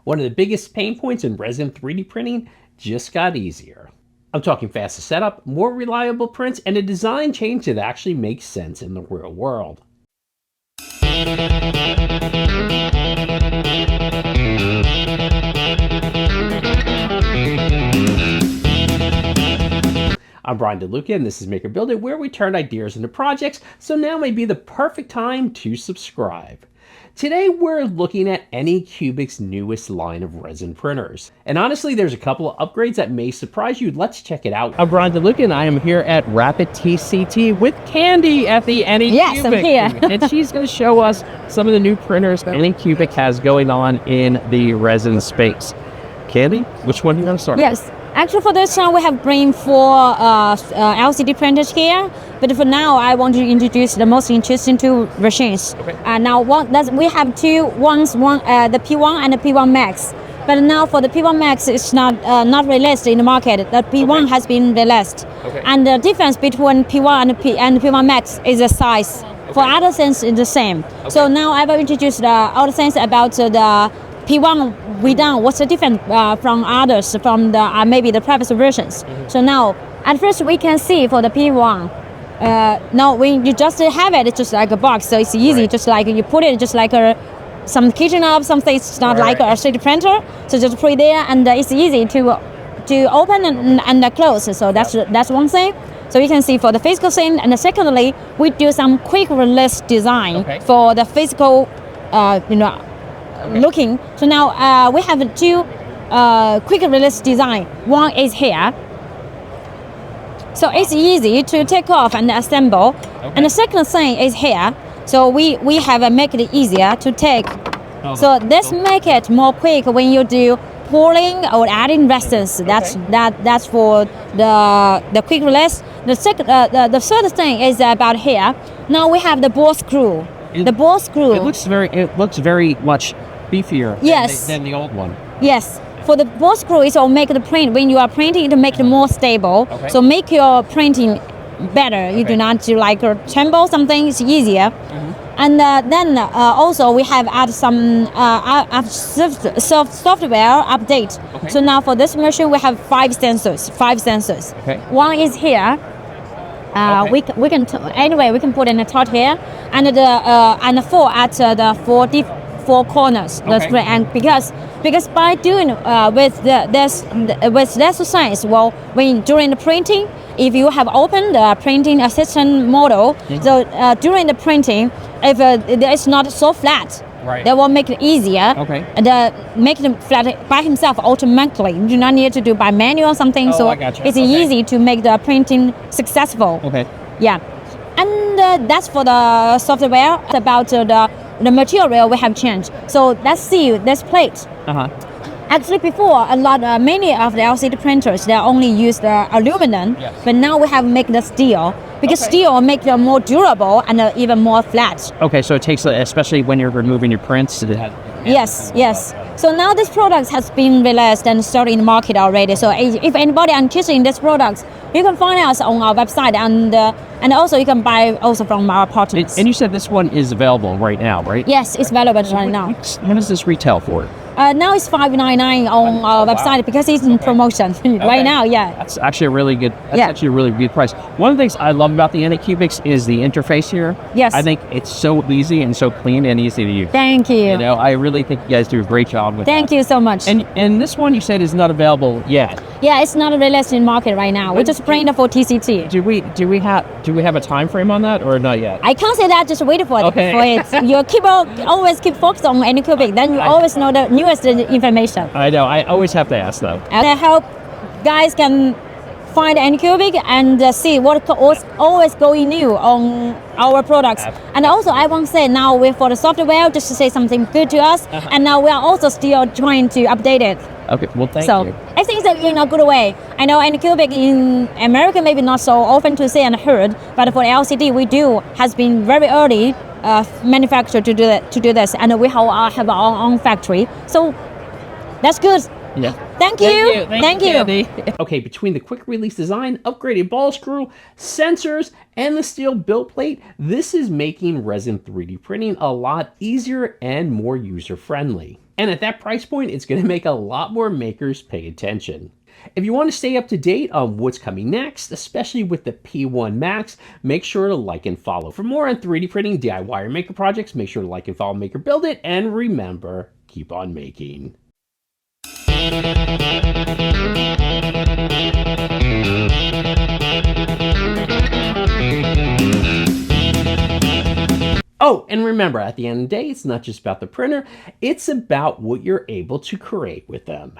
One of the biggest pain points in resin 3D printing just got easier. I'm talking faster setup, more reliable prints, and a design change that actually makes sense in the real world. I'm Brian DeLuca, and this is Maker Build It, where we turn ideas into projects, so now may be the perfect time to subscribe. Today we're looking at Anycubic's newest line of resin printers. And honestly, there's a couple of upgrades that may surprise you. Let's check it out. I'm Brian DeLuca, and I am here at RAPID TCT with Candy at the Anycubic. Yes, I'm here. And she's going to show us some of the new printers that Anycubic has going on in the resin space. Candy, which one are you going to start with? Yes. Actually, for this one, we have bring 4 LCD printers here. But for now, I want to introduce the most interesting 2 machines. Okay. Now, we have 2 ones, the P1 and the P1 Max. But now for the P1 Max, it's not released in the market. The P1 has been released. Okay. And the difference between P1 and P1 Max is the size. Okay. For other things, it's the same. Okay. So now I will introduce the other things about the P1 we done. What's the difference from others, from the maybe the previous versions? Mm-hmm. So now, at first we can see for the P1. Now when you just have it, it's just like a box, so it's easy. Right. Just like you put it, just like some kitchen up, something. It's not like a 3D printer. So just put it there, and it's easy to open and close. So that's one thing. So you can see for the physical thing, and secondly, we do some quick release design for the physical, looking. So now we have 2 quick release design. One is here. So it's easy to take off and assemble. Okay. And the second thing is here. So we have make it easier to take. Oh. So this make it more quick when you do pouring or adding resins. That's for the quick release. The third thing is about here. Now we have the ball screw. The ball screw. It looks very much beefier than the old one. Yes. For the ball screw, it will make the print, when you are printing, to make it more stable. Okay. So make your printing better. You do not do like tremble something, it's easier. Mm-hmm. And then also we have add some software update. Okay. So now for this machine, we have 5 sensors. Okay. One is here. We can put in a top here, and the 4 at the 4 corners. Okay. And because by doing with this science, well, during the printing, if you have opened the printing assistant model, mm-hmm. So during the printing, if it's not so flat, that will make it easier. Okay. Make it flat by himself automatically. You do not need to do by manual or something. So it's easy to make the printing successful. Okay. Yeah, and that's for the software. About the material we have changed. So let's see this plate. Actually, before many of the LCD printers, they only use the aluminum, but now we have make the steel, because steel make them more durable and even more flat. Okay, so it takes, especially when you're removing your prints, it has. Yes. So now this product has been released and started in the market already. So if anybody is interested in this product, you can find us on our website, and also you can buy also from our partners. And you said this one is available right now, right? Yes, it's available right now. What does this retail for? Now it's $5.99 on our website because it's in promotion right now. Yeah, that's actually a really good. Actually a really good price. One of the things I love about the Anycubics is the interface here. Yes, I think it's so easy and so clean and easy to use. Thank you. I really think you guys do a great job with Thank you so much. And this one you said is not available yet. Yeah, it's not released in market right now. We just bring it for TCT. Do we have a time frame on that or not yet? I can't say that. Just wait for it. You always keep focused on Anycubic. Then you always know the newest information. I know. I always have to ask though. And I hope guys can find Anycubic and see what's always going new on our products. And also I want to say now for the software, just to say something good to us. And now we are also still trying to update it. Okay, well thank you. I think it's in a good way. I know Anycubic in America maybe not so often to see and heard, but for LCD has been very early manufacturer to do this, and we have our own factory. So that's good. Yeah. Thank you. Thank you. Okay, between the quick release design, upgraded ball screw, sensors, and the steel build plate, this is making resin 3D printing a lot easier and more user friendly. And at that price point, it's going to make a lot more makers pay attention. If you want to stay up to date on what's coming next, especially with the P1 Max, make sure to like and follow. For more on 3D printing, DIY, or maker projects, make sure to like and follow Maker Build It, and remember, keep on making. Oh, and remember, at the end of the day, it's not just about the printer, it's about what you're able to create with them.